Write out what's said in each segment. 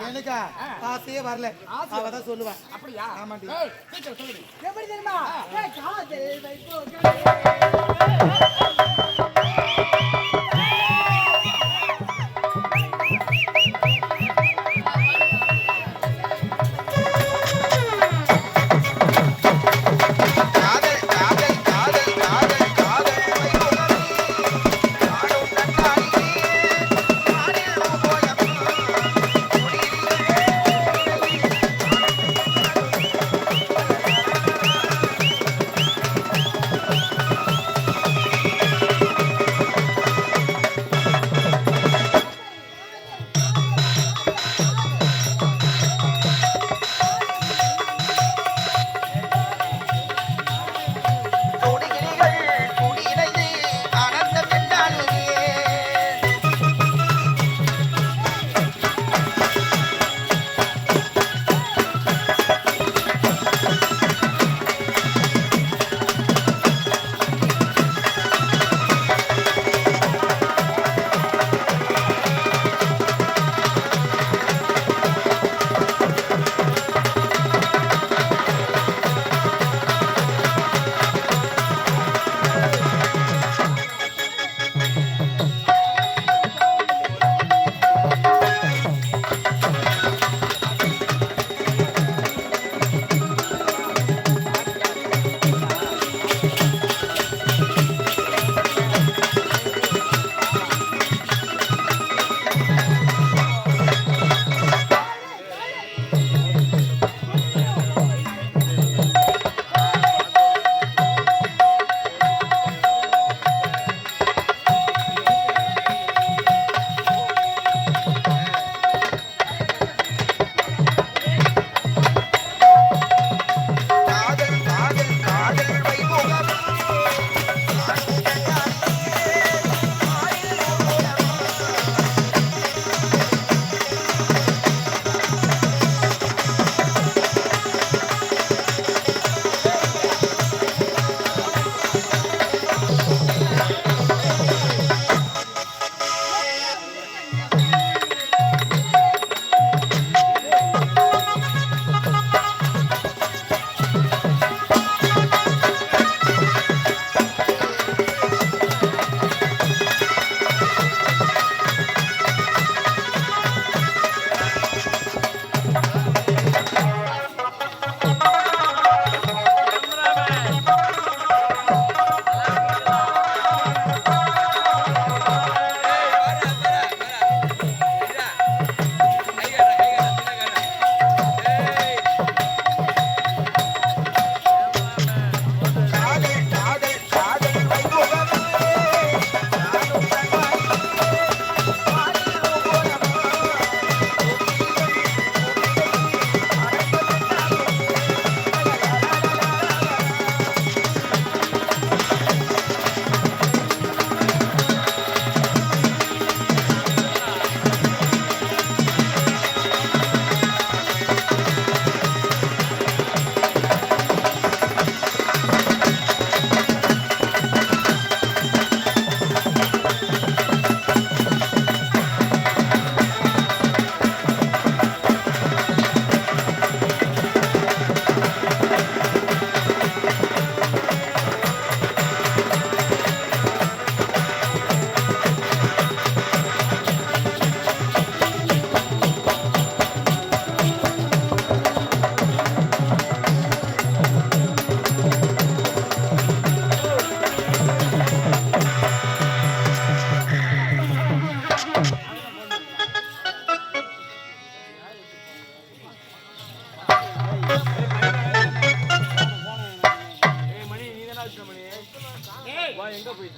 எனக்கா ஆசையே வரல. அவதான் சொல்லுவேன். அப்படியா? ஆமாண்டி. சீக்கிரம் சொல்லுடி. எப்படி தெரியுமா? காதல் வைப்போம்.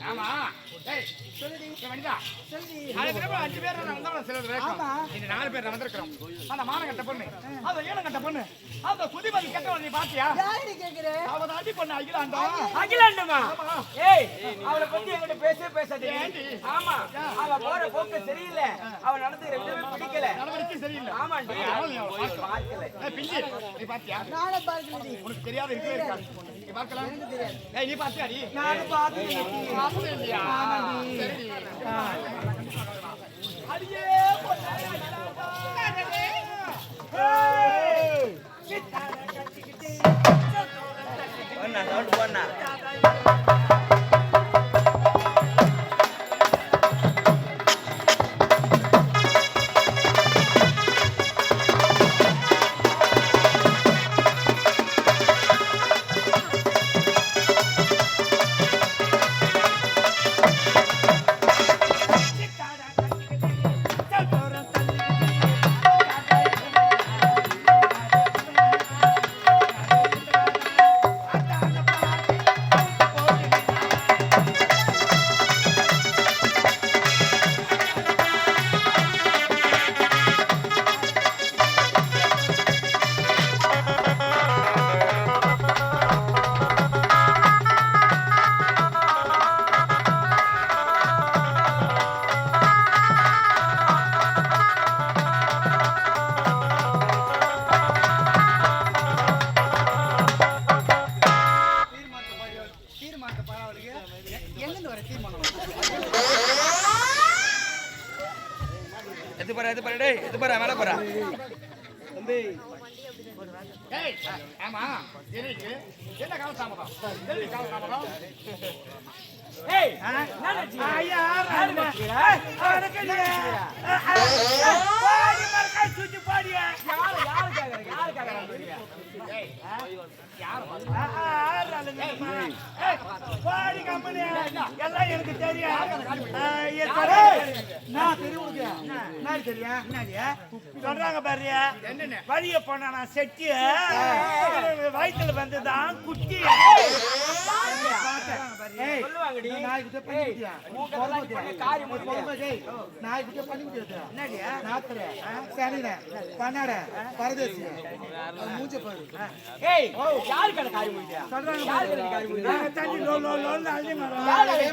ஆமா டேய் சொல்லுடி வண்டிடா சொல்லுடி நாலு பேர் 5 பேர் நான் வந்தவன சிலர் வேணும் இந்த 4 பேர் வந்திருக்கோம் அந்த மானகட்ட பொண்ணு அந்த ஏனங்கட்ட பொண்ணு அந்த சுதிபதி கட்டவள நீ பாத்தியா யாரடி கேக்குற அவ அடி பொண்ணு அகிலாண்டமா ஏய் அவளை பத்தி என்கிட்ட பேசாதே ஆமா அவ போற போக்கு சரியில்லை அவ நடந்துக்கிற விதமே பிடிக்கல நடவடிக்கை சரியில்லை ஆமாண்டி பார்க்கல ஏய் பிஞ்சி நீ பாத்தியா நானே பார்க்கலடி உனக்கு தெரியாத இருக்கவே இருக்காது நீ பார்க்கலாம் எனக்கு தெரியாது ஏய் நீ பாத்தியாடி நானும் பார்த்தேன் பார்த்தே இல்லையா ஆமாடி சரி அடியே பொண்ணே மேல போறா ஏய் ஆமா எனக்கு என்ன கால தாமதம் டெல்லி கால தாமதம் ஏய் ஐயா பாடி மரக்கா சுத்தி பாடிய யாரு கேக்குறீங்க ஏய் யார் பாடி கம்பெனி எல்லாம் எனக்கு தெரியும் நான் தெரியும் நான் தெரியும் என்னடியா சொல்றாங்க பாரு என்னன்னு வழிய போனா நான் செட்டி வயித்துல வந்துதான் குட்டி சொல்லுவாங்கடி நாய்கிட்ட பண்ணிட்டியா காரியம் நாய்கிட்ட பண்ணிட்டியா என்னடியா நாத்தற சனின பண்ணாட பரதேசி மூஞ்ச பாரு ஏய் யார் கட காரியம் முடியா சொல்றாங்க யார் கட காரியம் முடியா தண்ணி லோ லோ லோ அள்ளி மாறா யாரவே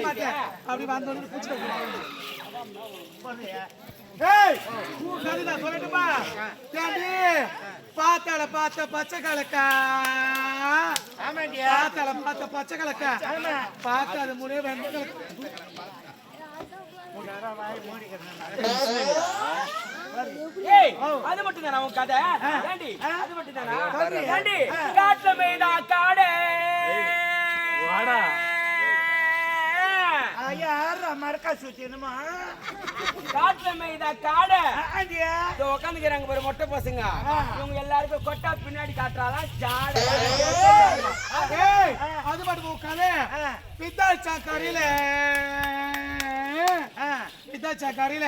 மாட்டேன் அப்படி வந்தோன்னு பூச்சி போறியா ஏய் பூ கடிதா சொல்லட்டுமா ஏண்டி பாத்தால பார்த்த பச்சை கலக்கா ஆமாண்டியா பாத்தால பார்த்த பச்சை கலக்கா ஆமா பாத்தால முனே வந்து ஏய் அது மட்டும் தானா உன் கதை ஏண்டி அது மட்டும் தானா ஏண்டி காட்ல மேடா காடே வாடா யார் மரக்கா சுத்தினுமா காட்ல மேடா காடே ஆண்டியா இதோ உட்காந்துக்கறாங்க பாரு மொட்டை பசங்க இவங்க எல்லாருக்கும் கொட்டா பின்னாடி காட்றாளா ஜாட ஏய் அது மட்டும் உட்காலே பித்தாச்சா கறியில பித்தாச்சா கறியில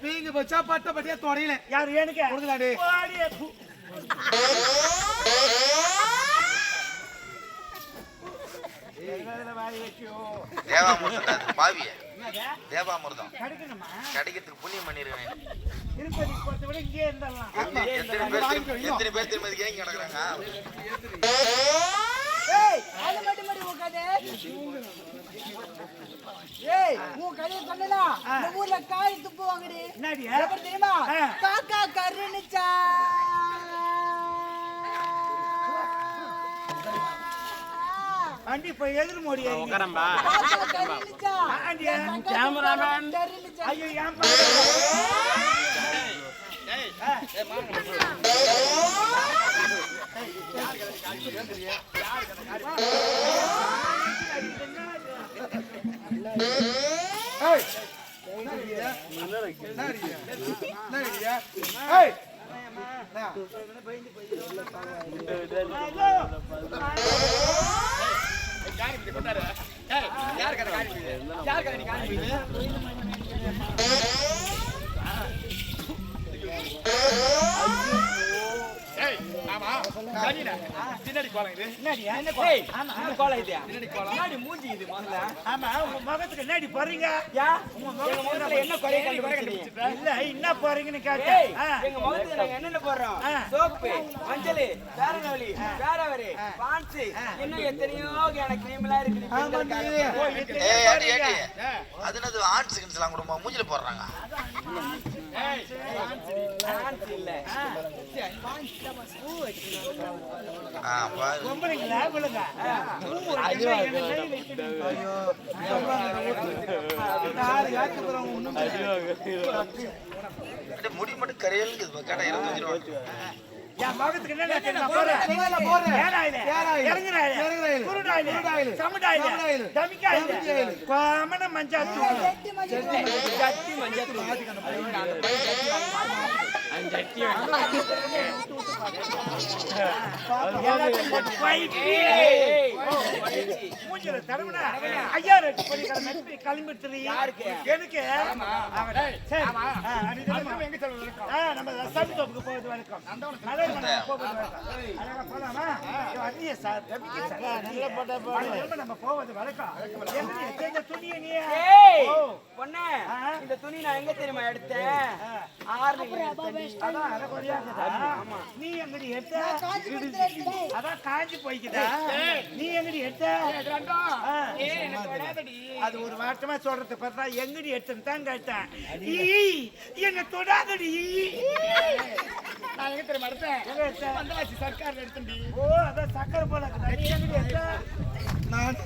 நீங்க வச்சா பட்ட பட்டியா தொடையில யார் எனக்கு கொடுக்கலாடி தேவாமிர்தம் பாவிய தேவாமிர்தம் கிடைக்கிறதுக்கு புண்ணியம் பண்ணிருக்கேன் திருப்பதி போறதை விட இங்கே இருந்தாலாம் எத்தனை பேர் திரும்பி கேங்க கிடக்குறாங்க ஏய் அது மட்டும் உட்காதே ஏய் உன் கதையை சொன்னா இந்த ஊர்ல காய் துப்பு வாங்குடி என்னடியா எப்படி தெரியுமா காக்கா கருணுச்சா ஆண்டி போய் எதிர் மோடி காக்கா கருணுச்சா ஆண்டியா கேமராமேன் கருணுச்சா ஐயோ ஏன் யார் கதை யார் கதை நீ காணி ஏய் ஆமா கனினா தின்னடி கோலம் இது என்னடியா என்ன கோலை ஆமா என்ன கோலை இது தின்னடி கோலம் என்னடி மூஞ்சி இது முதல்ல ஆமா உங்க முகத்துக்கு என்னடி போறீங்க யா உங்க முகத்துல என்ன குறை கண்டுபிடிச்சீங்க இல்ல என்ன போறீங்கன்னு கேட்டேன் எங்க முகத்துக்கு நாங்க என்னென்ன போறோம் சோப்பு மஞ்சள் பேரனவலி பேரவரி பான்ஸ் இன்னும் எத்தனையோ எனக்கு கிரீம்லாம் இருக்கு ஏய் அடி அடி அதுனது ஆன்ஸ் கின்ஸ்லாம் கூட மூஞ்சில போடுறாங்க ஏய் பான்ஸ் இல்ல பாரு பொம்பளைங்களா விழுங்க ஐயோ முடி மட்டும் கரையலுங்க கேட்டா 25 ரூபா என் மகத்துக்கு என்ன போறேன் ஏறாயில இறங்குறாயில குருடாயில சமுடாயில தமிக்காயில கோமன மஞ்சாத்தூள் ஜட்டி மஞ்சாத்தூள் மூஞ்சில தரவனா ஐயா ரெட்டு பண்ணி கிளம்பிட்டு யாருக்கு எனக்கு சரி எங்க சொல்லுங்க நம்ம சட்டு தோப்புக்கு போவது வழக்கம் நம்ம போவது வழக்கம் துணியை நீ பொண்ணு இந்த துணி நான் எங்க தெரியுமா எடுத்தேன் நீ எங்கடி எடுத்த அதான் காஞ்சி போய்க்குதா நீ எங்கடி எடுத்த அது ஒரு வாட்டமா சொல்றது பார்த்தா எங்கடி எடுத்துன்னு தான் கேட்டேன் என்ன தொடாதடி நான் எங்க தெரியுமா எடுத்தேன் வந்தவாசி சர்க்கார்ல எடுத்தேன்டி ஓ அதான் சக்கரை போல நீ எங்கடி எடுத்த நான்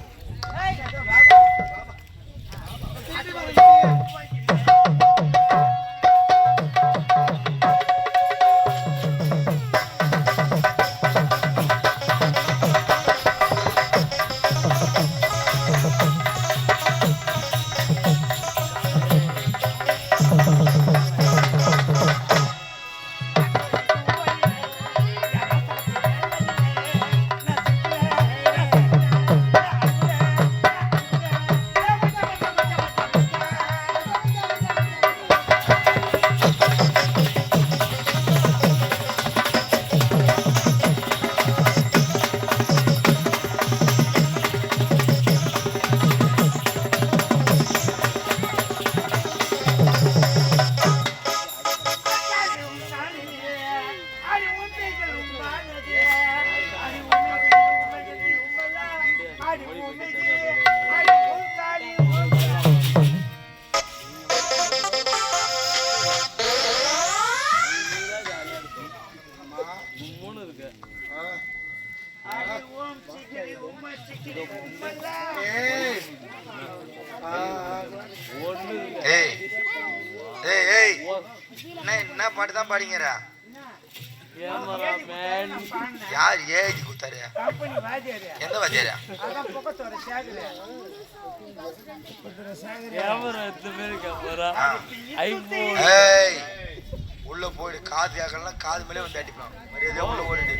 என்ன பாட்டு தான் பாடிங்கிற? பாடினேன். யார் ஏஜி கொடுத்தாரு? கம்பெனி வாத்தியாரு. எந்த வாத்தியாரு? அதான் பக்கத்தோட சேகரு. ஏய், உள்ள போயிடு. காது கேட்கலாம், காது மேலே வந்து அடிப்பான். மரியாதையா உள்ள ஓடிடு.